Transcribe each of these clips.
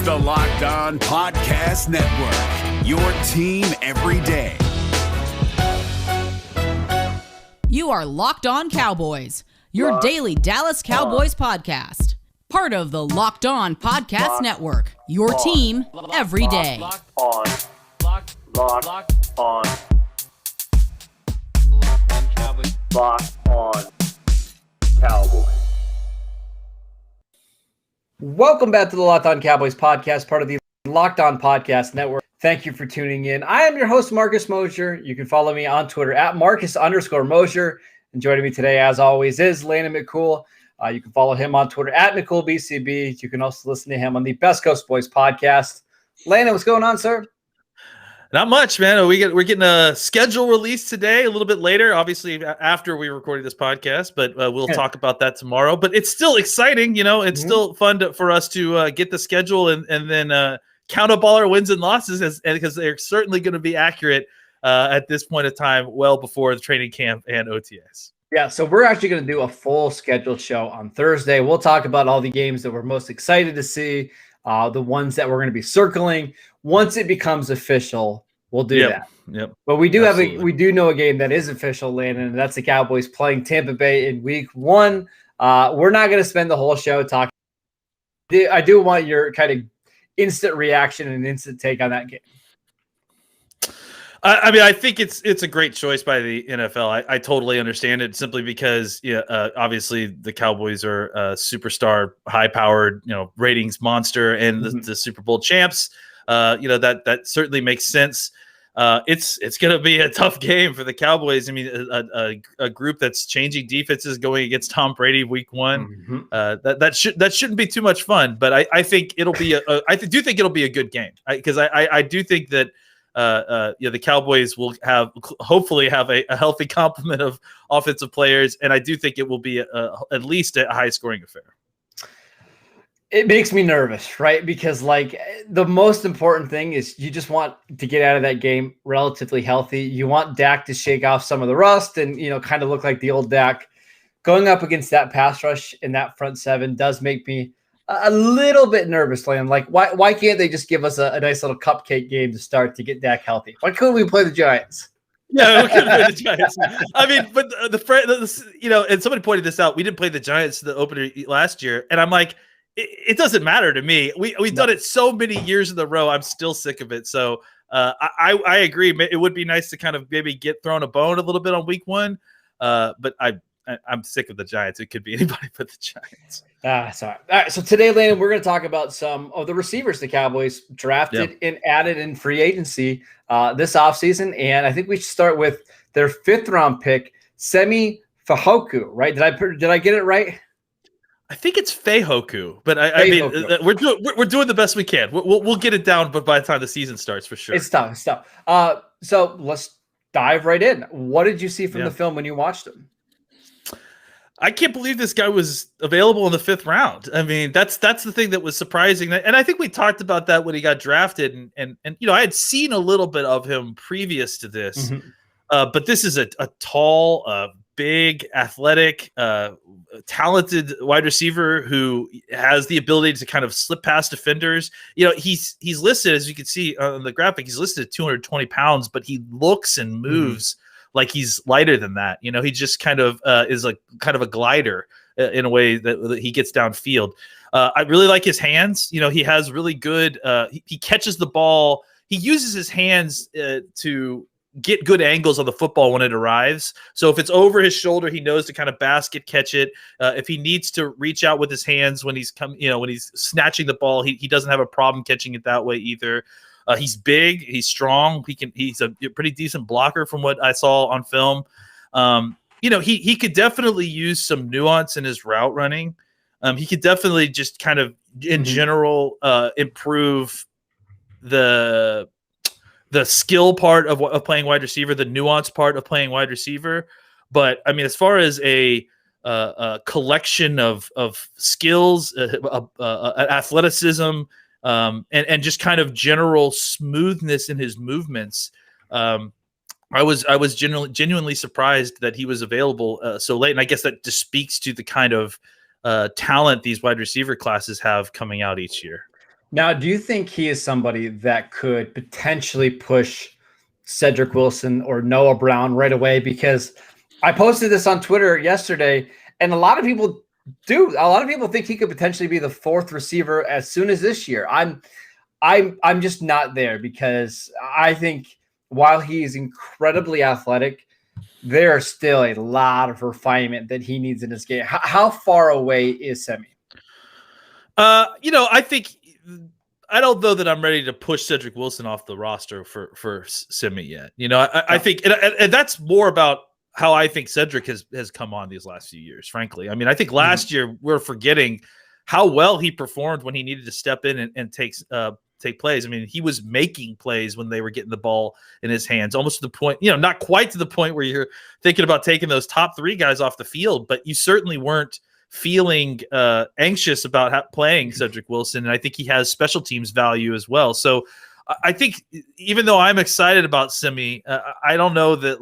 the Locked On Podcast Network, your team every day. You are Locked On Cowboys, your daily Dallas Cowboys podcast. Part of the Locked On Podcast Network, your team every day. Locked On Cowboys. Locked On Cowboys. Welcome back to the Locked On Cowboys podcast, part of the Locked On Podcast Network. Thank you for tuning in. I am your host, Marcus Mosher. You can follow me on Twitter at Marcus_Mosher. And joining me today, as always, is Landon McCool. You can follow him on Twitter at McCoolBCB. You can also listen to him on the Best Coast Boys podcast. Landon, what's going on, sir? Not much, man. We're getting a schedule release today, a little bit later, obviously after we recorded this podcast, but we'll talk about that tomorrow. But it's still exciting, you know. It's still fun for us to get the schedule and then count up all our wins and losses, because they're certainly going to be accurate at this point of time, well before the training camp and OTAs. Yeah, so we're actually going to do a full scheduled show on Thursday. We'll talk about all the games that we're most excited to see, the ones that we're going to be circling. Once it becomes official, we'll do that. Yep. But we do we do know a game that is official, Landon, and that's the Cowboys playing Tampa Bay in Week 1. We're not going to spend the whole show talking. I do want your kind of instant reaction and instant take on that game. I mean, I think it's a great choice by the NFL. I totally understand it, simply because obviously the Cowboys are a superstar, high-powered, ratings monster, and the Super Bowl champs. That certainly makes sense. It's going to be a tough game for the Cowboys. I mean, a group that's changing defenses going against Tom Brady Week 1. That shouldn't be too much fun. But I think it'll be I do think it'll be a good game, because I do think that the Cowboys will hopefully have a healthy complement of offensive players, and I do think it will be at least a high-scoring affair. It makes me nervous, right? Because the most important thing is you just want to get out of that game relatively healthy. You want Dak to shake off some of the rust and, kind of look like the old Dak. Going up against that pass rush in that front seven does make me a little bit nervous, Liam. Why can't they just give us a nice little cupcake game to start to get Dak healthy? Why couldn't we play the Giants? Yeah, we could play the Giants. I mean, but and somebody pointed this out. We didn't play the Giants the opener last year, and I'm like, it doesn't matter to me. We've done it so many years in a row. I'm still sick of it. So I agree. It would be nice to kind of maybe get thrown a bone a little bit on Week 1, but I'm sick of the Giants. It could be anybody but the Giants. Sorry. All right. So today, Landon, we're going to talk about some of the receivers the Cowboys drafted and added in free agency this offseason. And I think we should start with their 5th-round pick, Simi Fehoko, right? Did I get it right? I think it's Fehoko, but I mean, we're doing the best we can. We'll get it down, but by the time the season starts, for sure. It's tough. So let's dive right in. What did you see from the film when you watched him? I can't believe this guy was available in the 5th round. I mean, that's the thing that was surprising. And I think we talked about that when he got drafted. And I had seen a little bit of him previous to this. But this is a tall, big, athletic, talented wide receiver who has the ability to kind of slip past defenders. He's listed, as you can see on the graphic, he's listed at 220 pounds, but he looks and moves like he's lighter than that. He just kind of is kind of a glider in a way that he gets downfield. I really like his hands. He has really good, he catches the ball. He uses his hands to get good angles on the football when it arrives. So if it's over his shoulder, he knows to kind of basket catch it. If he needs to reach out with his hands when he's when he's snatching the ball, he doesn't have a problem catching it that way either. He's big, he's strong. He's a pretty decent blocker from what I saw on film. He could definitely use some nuance in his route running. He could definitely just kind of in general improve the skill part of playing wide receiver, the nuance part of playing wide receiver. But I mean, as far as a collection of skills, athleticism, and just kind of general smoothness in his movements, I was genuinely surprised that he was available so late. And I guess that just speaks to the kind of talent these wide receiver classes have coming out each year. Now, do you think he is somebody that could potentially push Cedric Wilson or Noah Brown right away? Because I posted this on Twitter yesterday, and a lot of people do. A lot of people think he could potentially be the fourth receiver as soon as this year. I'm just not there, because I think while he is incredibly athletic, there are still a lot of refinement that he needs in his game. How far away is Semi? I think I don't know that I'm ready to push Cedric Wilson off the roster for Simi yet. I think, and that's more about how I think Cedric has come on these last few years, frankly. I mean, I think last year we're forgetting how well he performed when he needed to step in and take plays. I mean, he was making plays when they were getting the ball in his hands, almost to the point, not quite to the point where you're thinking about taking those top three guys off the field, but you certainly weren't feeling anxious about playing Cedric Wilson. And I think he has special teams value as well. So I think even though I'm excited about Simi, I don't know that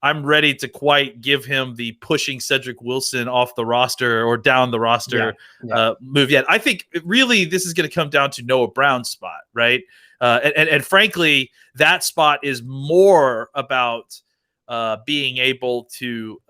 I'm ready to quite give him the pushing Cedric Wilson off the roster or down the roster move yet. I think really this is going to come down to Noah Brown's spot, right? And frankly, that spot is more about being able to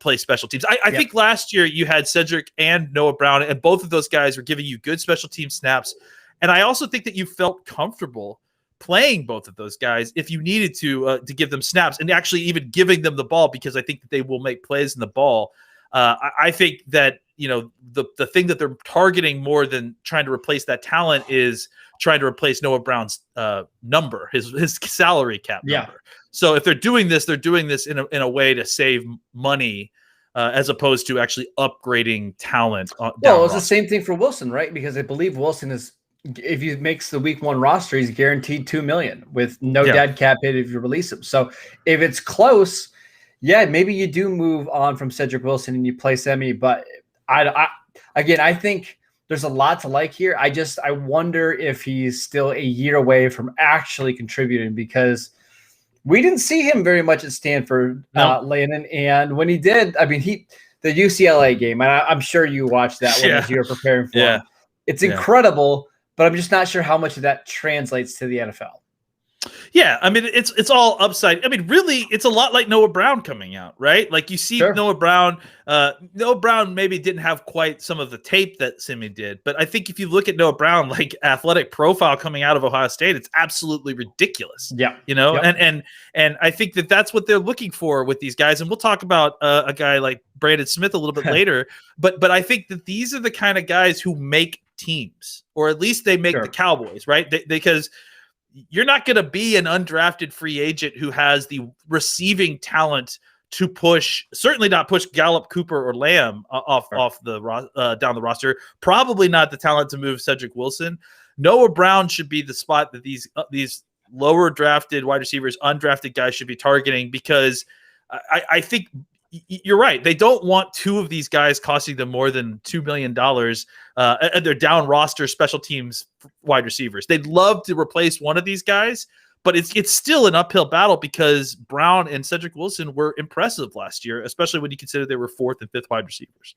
play special teams. I think last year you had Cedric and Noah Brown, and both of those guys were giving you good special team snaps. And I also think that you felt comfortable playing both of those guys if you needed to give them snaps, and actually even giving them the ball, because I think that they will make plays in the ball. I think that the thing that they're targeting more than trying to replace that talent is trying to replace Noah Brown's number, his salary cap number. So if they're doing this in a way to save money as opposed to actually upgrading talent. Well, it's the same thing for Wilson, right? Because I believe Wilson is, if he makes the week one roster, he's guaranteed $2 million with no dead cap hit if you release him. So if it's close, maybe you do move on from Cedric Wilson and you play Semi. But I think there's a lot to like here. I wonder if he's still a year away from actually contributing, because we didn't see him very much at Stanford, Landon. And when he did, I mean, the UCLA game, and I'm sure you watched that one as you were preparing for him. It's incredible, but I'm just not sure how much of that translates to the NFL. Yeah, I mean, it's all upside. I mean, really, it's a lot like Noah Brown coming out, right? Like you see Noah Brown. Noah Brown maybe didn't have quite some of the tape that Simi did, but I think if you look at Noah Brown, athletic profile coming out of Ohio State, it's absolutely ridiculous. Yeah, and I think that that's what they're looking for with these guys. And we'll talk about a guy like Brandon Smith a little bit later, but I think that these are the kind of guys who make teams, or at least they make the Cowboys, right? Because you're not going to be an undrafted free agent who has the receiving talent to push, certainly not push Gallup, Cooper, or Lamb off the down the roster. Probably not the talent to move Cedric Wilson. Noah Brown should be the spot that these lower drafted wide receivers, undrafted guys should be targeting, because I think you're right. They don't want two of these guys costing them more than $2 million. And they're down roster special teams wide receivers. They'd love to replace one of these guys, but it's still an uphill battle, because Brown and Cedric Wilson were impressive last year, especially when you consider they were fourth and fifth wide receivers.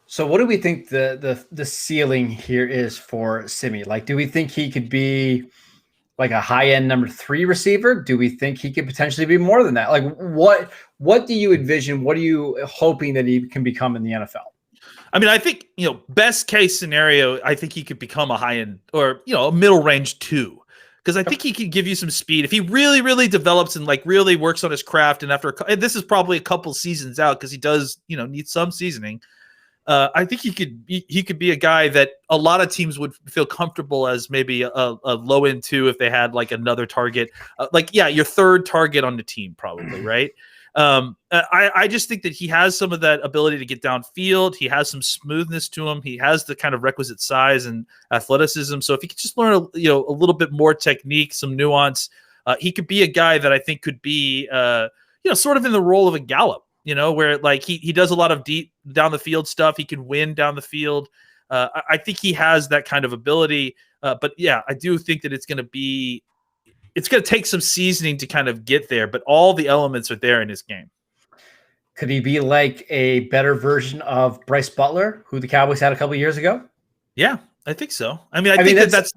So what do we think the ceiling here is for Simi? Do we think he could be like a high-end number 3 receiver? Do we think he could potentially be more than that? What do you envision? What are you hoping that he can become in the NFL? I mean, I think, best case scenario, I think he could become a high-end or, a middle range 2, because I think he can give you some speed. If he really, really develops and really works on his craft, and and this is probably a couple seasons out, because he does, need some seasoning. I think he could be a guy that a lot of teams would feel comfortable as maybe a low end 2 if they had another target, your third target on the team, probably, right? I just think that he has some of that ability to get downfield. He has some smoothness to him. He has the kind of requisite size and athleticism. So if he could just learn a little bit more technique, some nuance, he could be a guy that I think could be sort of in the role of a Gallup. Where he does a lot of deep down the field stuff. He can win down the field. I think he has that kind of ability. But yeah, I do think that it's going to take some seasoning to kind of get there, but all the elements are there in his game. Could he be like a better version of Bryce Butler, who the Cowboys had a couple of years ago? Yeah. I think so. I mean, that's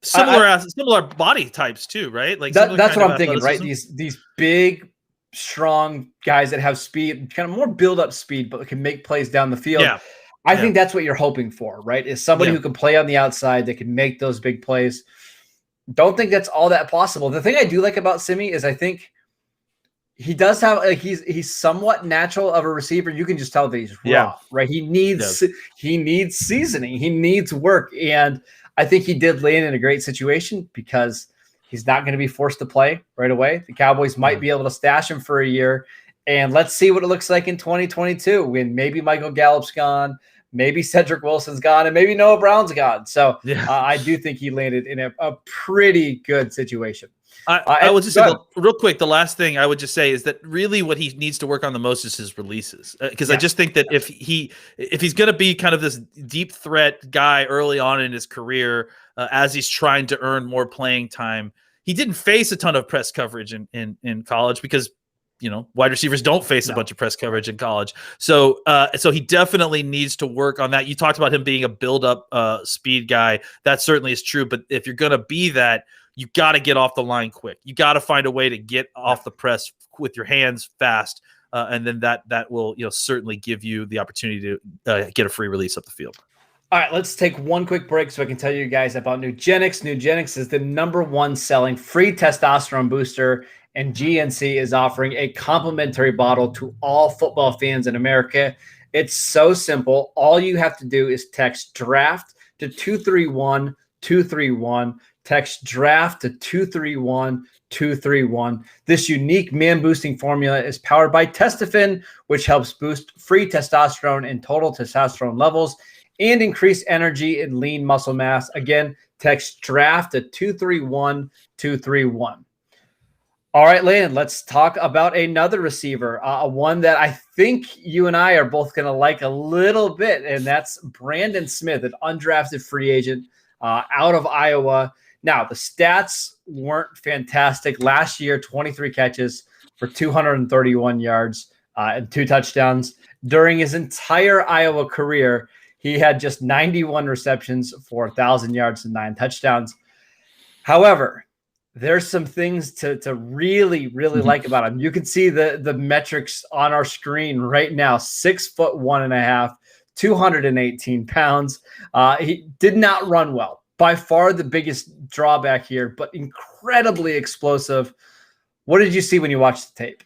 similar body types too, right? Like that's what I'm thinking, right? These big, strong guys that have speed, kind of more build up speed, but can make plays down the field. Yeah. I think that's what you're hoping for, right? Is somebody who can play on the outside that can make those big plays. Don't think that's all that possible. The thing I do like about Simi is I think he does have he's somewhat natural of a receiver. You can just tell that he's rough, right? He needs seasoning. He needs work. And I think he did land in a great situation because he's not going to be forced to play right away. The Cowboys might be able to stash him for a year. And let's see what it looks like in 2022 when maybe Michael Gallup's gone, maybe Cedric Wilson's gone, and maybe Noah Brown's gone. So I do think he landed in a pretty good situation. I would just say real quick, the last thing I would just say is that really what he needs to work on the most is his releases. Because I just think that if he's going to be kind of this deep threat guy early on in his career, as he's trying to earn more playing time, he didn't face a ton of press coverage in college because wide receivers don't face a bunch of press coverage in college. So he definitely needs to work on that. You talked about him being a build-up speed guy. That certainly is true. But if you're going to be that, you got to get off the line quick. You got to find a way to get off the press with your hands fast. And then that will certainly give you the opportunity to get a free release up the field. All right, let's take one quick break so I can tell you guys about Nugenix. Nugenix is the #1 selling free testosterone booster, and GNC is offering a complimentary bottle to all football fans in America. It's so simple. All you have to do is text DRAFT to 231-231. Text DRAFT to 231-231. This unique man-boosting formula is powered by Testofen, which helps boost free testosterone and total testosterone levels and increase energy and lean muscle mass. Again, text DRAFT to 231-231. All right, Landon, let's talk about another receiver, one that I think you and I are both going to like a little bit, and that's Brandon Smith, an undrafted free agent out of Iowa. Now, the stats weren't fantastic. Last year, 23 catches for 231 yards and 2 touchdowns. During his entire Iowa career, he had just 91 receptions for 1,000 yards and 9 touchdowns. However, there's some things to really, really like about him. You can see the metrics on our screen right now. 6'1.5", 218 pounds. He did not run well. By far the biggest drawback here, but incredibly explosive. What did you see when you watched the tape?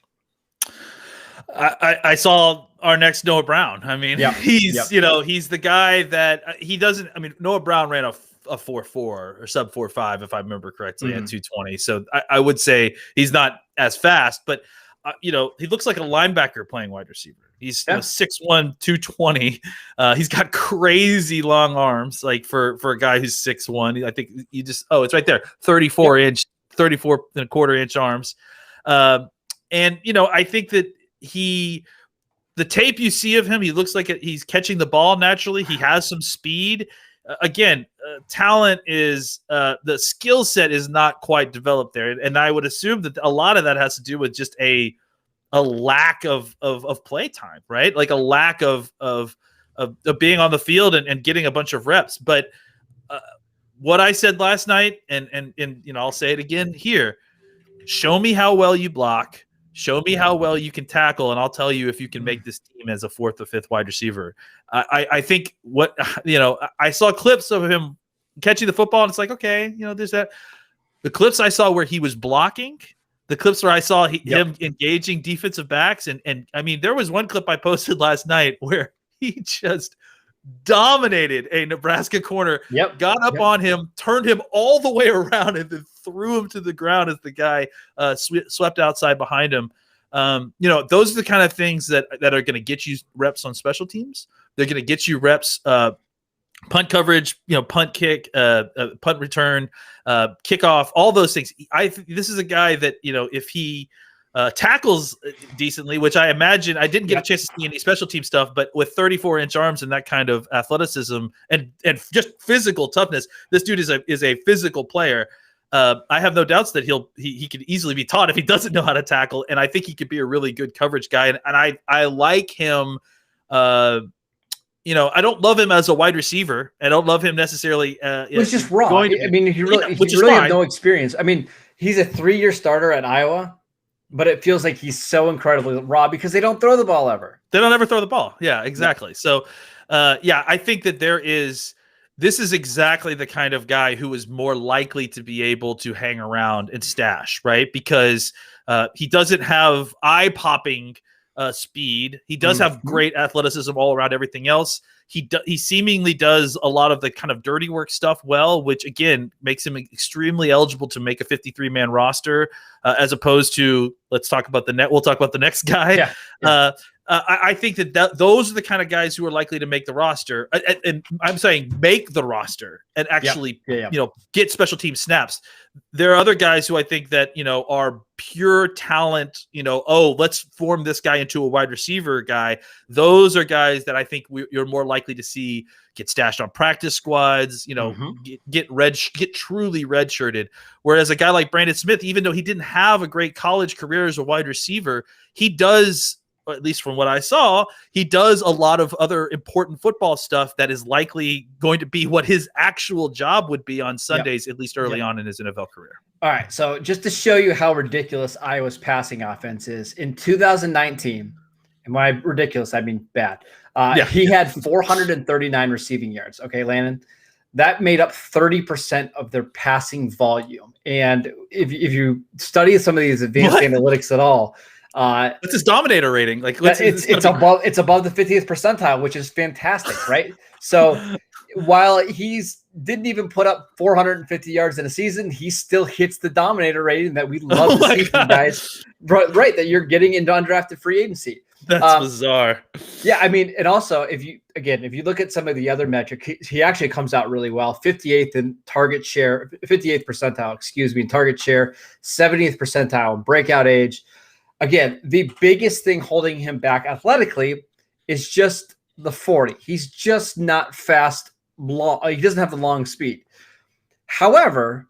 I saw our next Noah Brown. I mean, he's the guy that he doesn't. I mean, Noah Brown ran a 4.4 or sub 4.5, if I remember correctly, at 220. So I would say he's not as fast, but he looks like a linebacker playing wide receiver. He's 6'1", 220. He's got crazy long arms, like for a guy who's 6'1". I think it's right there, 34 and a quarter inch arms. And I think that the tape you see of him, he looks like he's catching the ball naturally. He has some speed. Talent is the skill set is not quite developed there, and I would assume that a lot of that has to do with just a lack of play time, right? Like a lack of being on the field and getting a bunch of reps. But what I said last night, and I'll say it again here: show me how well you block. Show me how well you can tackle, and I'll tell you if you can make this team as a 4th or 5th wide receiver. I think I saw clips of him catching the football, and it's like, okay, there's that. The clips I saw where he was blocking, the clips where I saw him engaging defensive backs, and I mean, there was one clip I posted last night where he just dominated a Nebraska corner, got up on him, turned him all the way around, and then threw him to the ground as the guy swept outside behind him. Those are the kind of things that are going to get you reps on special teams. They're going to get you reps, punt coverage, punt kick, punt return, kickoff, all those things. This is a guy that, if he tackles decently, which I imagine I didn't get a chance to see any special team stuff, but with 34-inch arms and that kind of athleticism and just physical toughness, this dude is a physical player. I have no doubts that he could easily be taught if he doesn't know how to tackle, and I think he could be a really good coverage guy. And I like him I don't love him as a wide receiver. I don't love him necessarily. It's just raw. I mean, he really has no experience. I mean, he's a 3-year starter at Iowa, but it feels like he's so incredibly raw because they don't throw the ball ever. They don't ever throw the ball. Yeah, exactly. So, I think that this is exactly the kind of guy who is more likely to be able to hang around and stash, right? Because he doesn't have eye-popping speed. He does have great athleticism all around everything else. He seemingly does a lot of the kind of dirty work stuff well, which again makes him extremely eligible to make a 53-man roster, as opposed to we'll talk about the next guy. Yeah. I think that those are the kind of guys who are likely to make the roster, and I'm saying make the roster and actually, get special team snaps. There are other guys who I think that, are pure talent, let's form this guy into a wide receiver guy. Those are guys that I think you're more likely to see get stashed on practice squads, get truly redshirted. Whereas a guy like Brandon Smith, even though he didn't have a great college career as a wide receiver, he does, at least from what I saw, he does a lot of other important football stuff that is likely going to be what his actual job would be on Sundays, at least early on in his NFL career. All right. So just to show you how ridiculous Iowa's passing offense is, in 2019, and by ridiculous, I mean bad, he had 439 receiving yards. Okay, Landon? That made up 30% of their passing volume. And if you study some of these advanced analytics at all, what's his dominator rating? Like it's above the 50th percentile, which is fantastic, right? So while didn't even put up 450 yards in a season, he still hits the dominator rating that we love to see from guys, right? That you're getting into undrafted free agency. That's bizarre. Yeah, I mean, and also if you look at some of the other metrics, he actually comes out really well. 58th in target share, 58th percentile, in target share, 70th percentile in breakout age. Again, the biggest thing holding him back athletically is just the 40. He's just not fast. He doesn't have the long speed. However,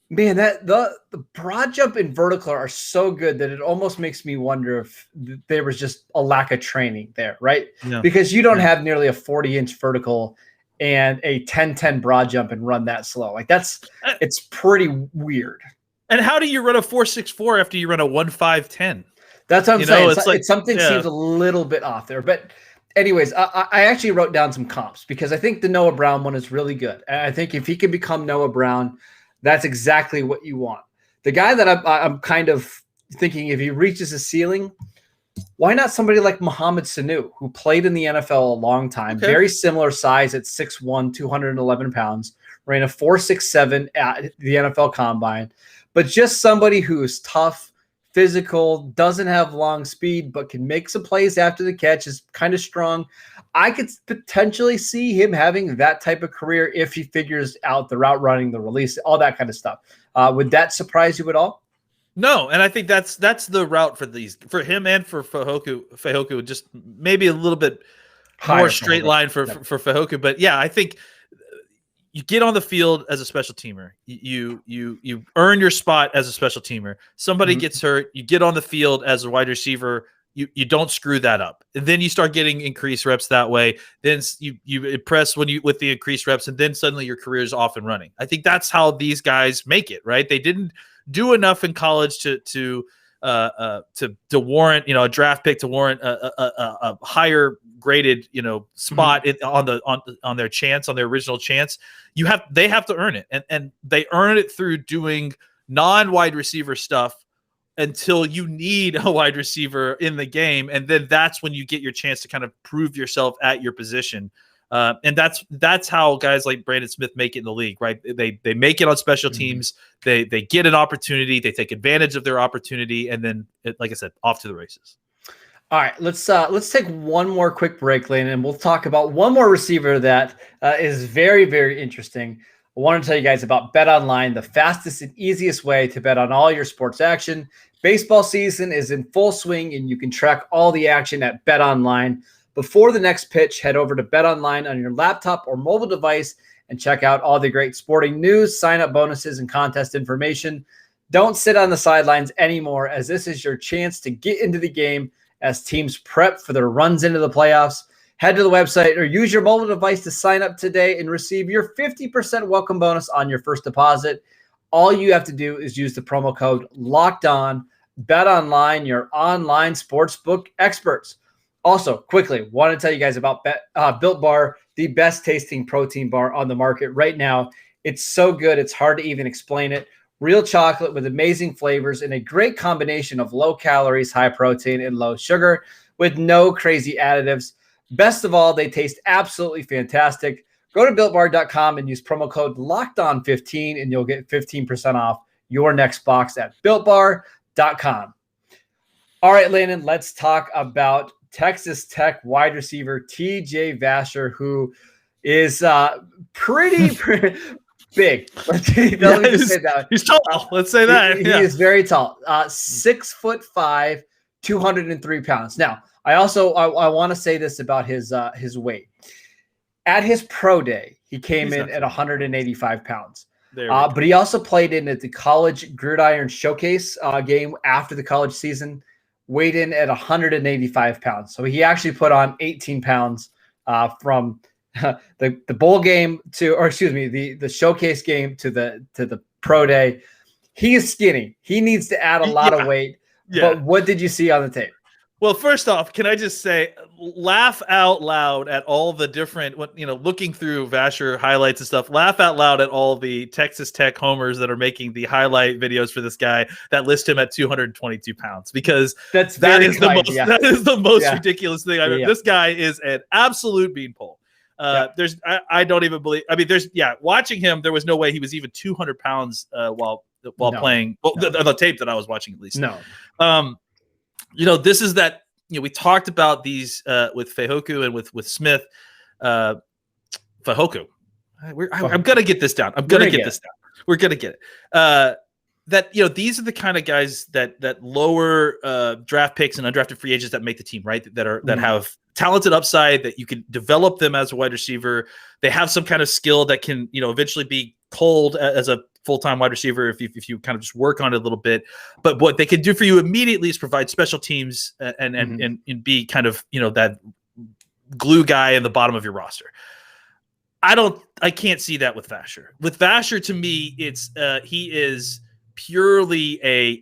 man, the broad jump and vertical are so good that it almost makes me wonder if there was just a lack of training there, right? Yeah. Because you don't have nearly a 40-inch vertical and a 10-10 broad jump and run that slow. Like it's pretty weird. And how do you run a 4.64 after you run a 1.510? That's what I'm saying. It's something seems a little bit off there. But anyways, I actually wrote down some comps because I think the Noah Brown one is really good. And I think if he can become Noah Brown, that's exactly what you want. The guy that I'm kind of thinking if he reaches a ceiling, why not somebody like Mohamed Sanu, who played in the NFL a long time, very similar size at 6'1", 211 pounds, ran a 4.67 at the NFL Combine, but just somebody who is tough, physical, doesn't have long speed, but can make some plays after the catch, is kind of strong. I could potentially see him having that type of career if he figures out the route running, the release, all that kind of stuff. Would that surprise you at all? No, and I think that's the route for him and for Fehoko, just maybe a little bit more straight line for Fehoko. But yeah, I think you get on the field as a special teamer. You earn your spot as a special teamer. Somebody gets hurt, you get on the field as a wide receiver. You don't screw that up. And then you start getting increased reps that way. Then you impress with the increased reps, and then suddenly your career is off and running. I think that's how these guys make it, right? They didn't do enough in college to warrant, a draft pick, to warrant a higher graded, spot on their chance, on their original chance. They have to earn it, and they earn it through doing non-wide receiver stuff until you need a wide receiver in the game, and then that's when you get your chance to kind of prove yourself at your position. And that's how guys like Brandon Smith make it in the league, right? They make it on special teams. They get an opportunity. They take advantage of their opportunity, and then, like I said, off to the races. All right, let's take one more quick break, Lane, and we'll talk about one more receiver that is very, very interesting. I want to tell you guys about BetOnline, the fastest and easiest way to bet on all your sports action. Baseball season is in full swing, and you can track all the action at BetOnline. Before the next pitch, head over to BetOnline on your laptop or mobile device and check out all the great sporting news, sign-up bonuses, and contest information. Don't sit on the sidelines anymore, as this is your chance to get into the game as teams prep for their runs into the playoffs. Head to the website or use your mobile device to sign up today and receive your 50% welcome bonus on your first deposit. All you have to do is use the promo code LOCKEDON. Bet Online, your online sportsbook experts. Also, quickly, want to tell you guys about Built Bar, the best tasting protein bar on the market right now. It's so good, it's hard to even explain it. Real chocolate with amazing flavors and a great combination of low calories, high protein, and low sugar with no crazy additives. Best of all, they taste absolutely fantastic. Go to BuiltBar.com and use promo code LOCKEDON15 and you'll get 15% off your next box at BuiltBar.com. All right, Landon, let's talk about Texas Tech wide receiver TJ Vasher, who is pretty big. Let me just say that. He's tall. Let's say that. He is very tall. 6'5", 203 pounds. Now, I want to say this about his weight. At his pro day, he came in at 185 pounds. But he also played in at the college gridiron showcase game after the college season, weighed in at 185 pounds. So he actually put on 18 pounds from the bowl game the showcase game to the pro day. He is skinny. He needs to add a lot of weight. Yeah. But what did you see on the tape? Well, first off, can I just say, laugh out loud at all the different, looking through Vasher highlights and stuff, laugh out loud at all the Texas Tech homers that are making the highlight videos for this guy that list him at 222 pounds, because that is the most ridiculous thing. This guy is an absolute beanpole. I don't even believe, watching him, there was no way he was even 200 pounds while playing. Well, the tape that I was watching, at least. No. This is that, we talked about these with Fehoko and with Smith. Fehoko. I'm going to get this down. We're going to get it. These are the kind of guys that lower draft picks and undrafted free agents that make the team, right? That have talented upside, that you can develop them as a wide receiver. They have some kind of skill that can, eventually be culled as a full-time wide receiver if you kind of just work on it a little bit. But what they can do for you immediately is provide special teams and be kind of, that glue guy in the bottom of your roster. I can't see that with Vasher. With Vasher, to me, it's he is purely a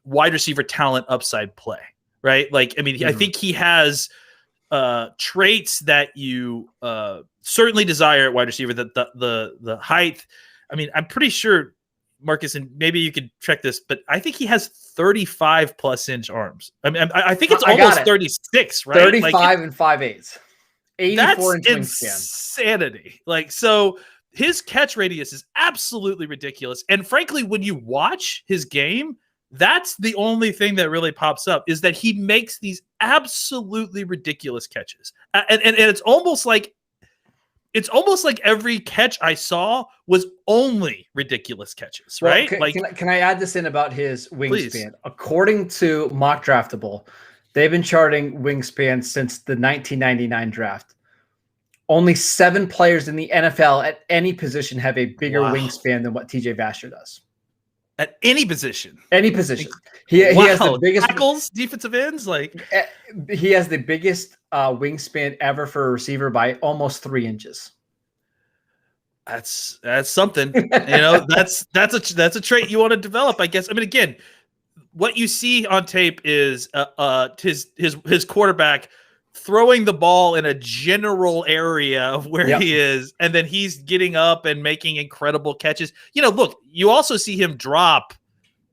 wide receiver talent upside play, right? I think he has traits that you certainly desire at wide receiver, that the height. I'm pretty sure, Marcus, and maybe you could check this, but I think he has 35 plus inch arms. I think it's almost 36, right? 35 and 5/8. 84 inch insanity. So his catch radius is absolutely ridiculous. And frankly, when you watch his game, that's the only thing that really pops up, is that he makes these absolutely ridiculous catches. And it's almost like every catch I saw was only ridiculous catches, right? Well, can I add this in about his wingspan? According to Mock Draftable, they've been charting wingspan since the 1999 draft. Only 7 players in the NFL at any position have a bigger wingspan than what TJ Vasher does. At any position. He has the biggest tackles, defensive ends. He has the biggest wingspan ever for a receiver by almost 3 inches. That's something. That's a trait you want to develop, I guess. Again, what you see on tape is his quarterback throwing the ball in a general area of where he is, and then he's getting up and making incredible catches. Look, you also see him drop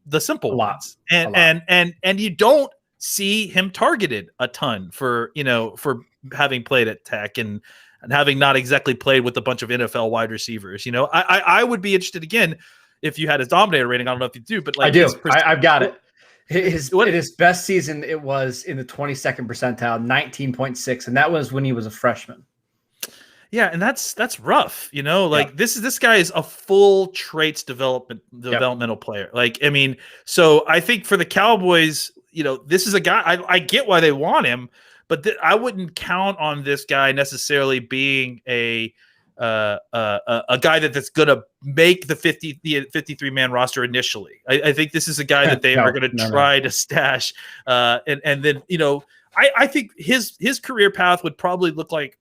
the simple ones, and you don't see him targeted a ton for having played at Tech and having not exactly played with a bunch of NFL wide receivers. I would be interested, again, if you had his dominator rating. I don't know if you do, but I do. I've got it. His best season, it was in the 22nd percentile, 19.6, and that was when he was a freshman. Yeah, and that's rough, This guy is a full traits developmental player. So I think for the Cowboys, this is a guy, I get why they want him, but I wouldn't count on this guy necessarily being a guy that's going to make the 53-man roster initially. I think this is a guy that they are going to try to stash. And then, I think his career path would probably look like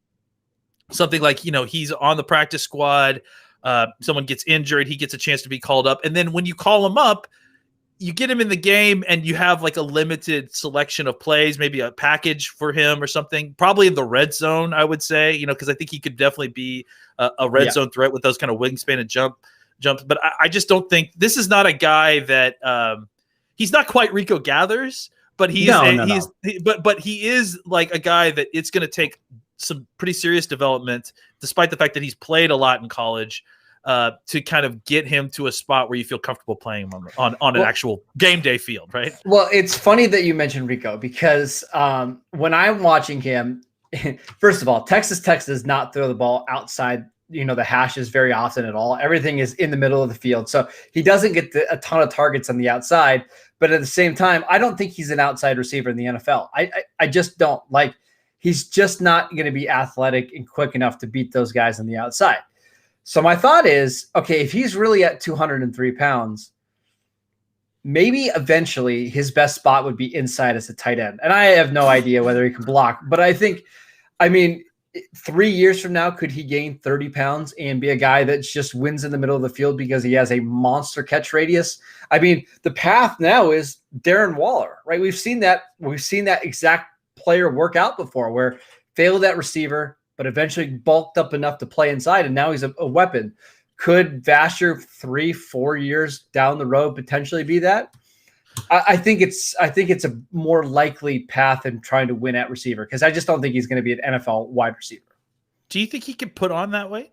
something like, he's on the practice squad. Someone gets injured, he gets a chance to be called up. And then when you call him up, you get him in the game and you have like a limited selection of plays, maybe a package for him or something, probably in the red zone, I would say, because I think he could definitely be a red zone threat with those kind of wingspan and jumps. But I just don't think this is not a guy that he's not quite Rico Gathers, but but he is like a guy that it's going to take some pretty serious development, despite the fact that he's played a lot in college, to kind of get him to a spot where you feel comfortable playing him on an actual game day field, right? Well, it's funny that you mentioned Rico because when I'm watching him, first of all, Texas Tech does not throw the ball outside, the hashes very often at all. Everything is in the middle of the field. So he doesn't get a ton of targets on the outside, but at the same time, I don't think he's an outside receiver in the NFL. I just don't. Like, he's just not going to be athletic and quick enough to beat those guys on the outside. So my thought is, okay, if he's really at 203 pounds, maybe eventually his best spot would be inside as a tight end. And I have no idea whether he can block, but I think, 3 years from now, could he gain 30 pounds and be a guy that just wins in the middle of the field because he has a monster catch radius? The path now is Darren Waller, right? We've seen that exact player work out before, where failed at receiver, but eventually bulked up enough to play inside, and now he's a weapon. Could Vasher 3-4 years down the road potentially be that? I think it's a more likely path than trying to win at receiver, because I just don't think he's going to be an NFL wide receiver. Do you think he could put on that weight?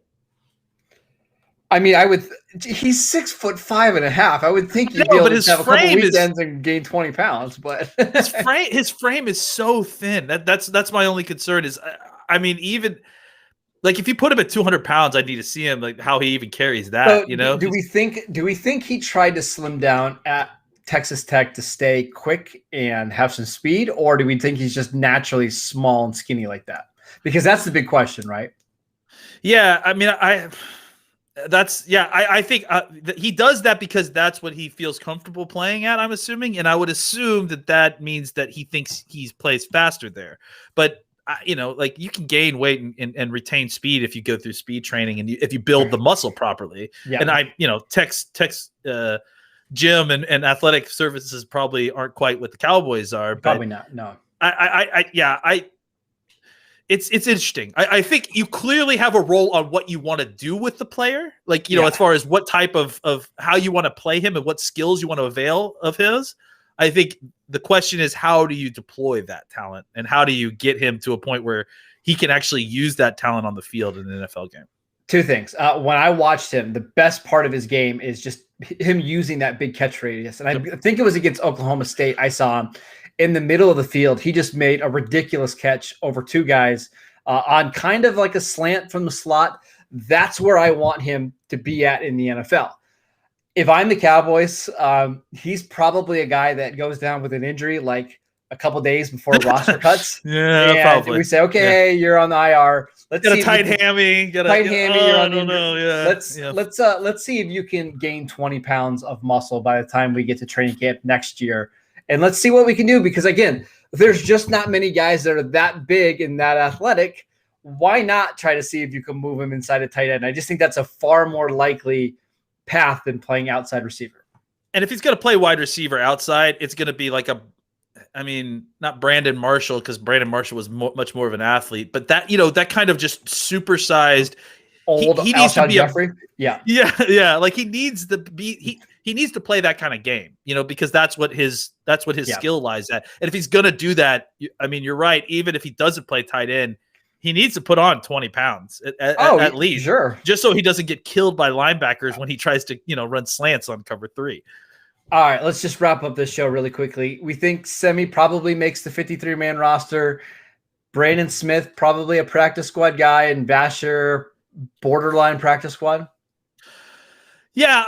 He's 6'5.5". I would think he'd be able to have a couple weekends and gain 20 pounds, but his frame is so thin. That's my only concern is, even like if you put him at 200 pounds, I need to see him, like how he even carries that, Do we think he tried to slim down at Texas Tech to stay quick and have some speed, or do we think he's just naturally small and skinny like that? Because that's the big question, right? Yeah. I think he does that because that's what he feels comfortable playing at, I'm assuming. And I would assume that means that he thinks he plays faster there. But, like you can gain weight and retain speed if you go through speed training and if you build the muscle properly. Yeah. And Tech's gym and athletic services probably aren't quite what the Cowboys are. Probably not. No. It's interesting. I think you clearly have a role on what you want to do with the player. Like, as far as what type of how you want to play him and what skills you want to avail of his. I think the question is, how do you deploy that talent and how do you get him to a point where he can actually use that talent on the field in an NFL game? Two things. When I watched him, the best part of his game is just him using that big catch radius. And I think it was against Oklahoma State. I saw him in the middle of the field. He just made a ridiculous catch over two guys on kind of like a slant from the slot. That's where I want him to be at in the NFL. If I'm the Cowboys, he's probably a guy that goes down with an injury like a couple days before roster cuts. Yeah, probably. We say, okay, you're on the IR. Let's get a tight hammy. Let's see if you can gain 20 pounds of muscle by the time we get to training camp next year. And let's see what we can do, because again, there's just not many guys that are that big and that athletic. Why not try to see if you can move him inside a tight end? I just think that's a far more likely path than playing outside receiver. And if he's going to play wide receiver outside, it's going to be like not Brandon Marshall, because Brandon Marshall was much more of an athlete, but that kind of just supersized old. He needs to be Jeffrey. Yeah. Like he needs to be. He needs to play that kind of game, because that's what his skill lies at. And if he's going to do that, you're right. Even if he doesn't play tight end, he needs to put on 20 pounds at least, sure, just so he doesn't get killed by linebackers when he tries to, run slants on cover 3. All right, let's just wrap up this show really quickly. We think Simi probably makes the 53-man roster. Brandon Smith, probably a practice squad guy, and Vasher, borderline practice squad. Yeah,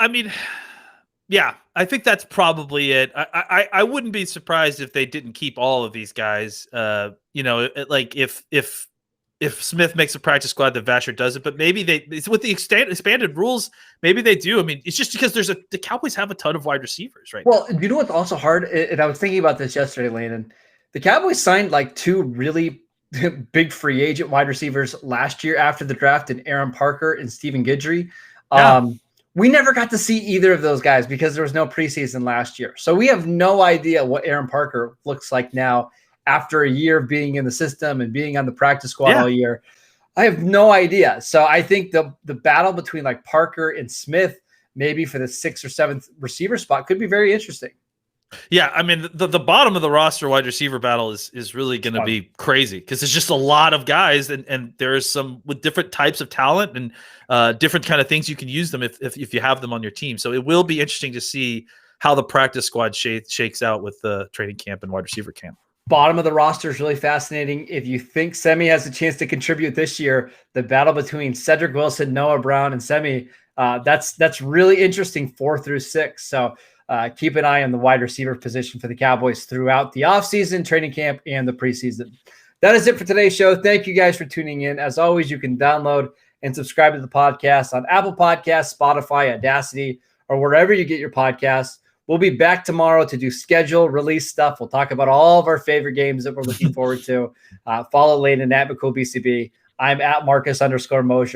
I think that's probably it. I wouldn't be surprised if they didn't keep all of these guys. Like if Smith makes a practice squad, that Vasher does it, but maybe it's with the expanded rules. Maybe they do. It's just because the Cowboys have a ton of wide receivers, right? Well, you know what's also hard, and I was thinking about this yesterday, Landon. The Cowboys signed like 2 really big free agent wide receivers last year after the draft, and Aaron Parker and Stephen Guidry. We never got to see either of those guys because there was no preseason last year. So we have no idea what Aaron Parker looks like now after a year of being in the system and being on the practice squad all year. I have no idea. So I think the battle between like Parker and Smith, maybe for the 6th or 7th receiver spot, could be very interesting. Yeah, I mean, the bottom of the roster wide receiver battle is really going to be crazy because there's just a lot of guys, and there's some with different types of talent and different kind of things you can use them if you have them on your team. So it will be interesting to see how the practice squad shakes out with the training camp and wide receiver camp. Bottom of the roster is really fascinating. If you think Semi has a chance to contribute this year, the battle between Cedric Wilson, Noah Brown, and Semi, that's really interesting 4 through 6. So keep an eye on the wide receiver position for the Cowboys throughout the offseason, training camp, and the preseason. That is it for today's show. Thank you guys for tuning in. As always, you can download and subscribe to the podcast on Apple Podcasts, Spotify, Audacity, or wherever you get your podcasts. We'll be back tomorrow to do schedule release stuff. We'll talk about all of our favorite games that we're looking forward to. Follow Landon at McCool BCB. I'm at Marcus _Mosher.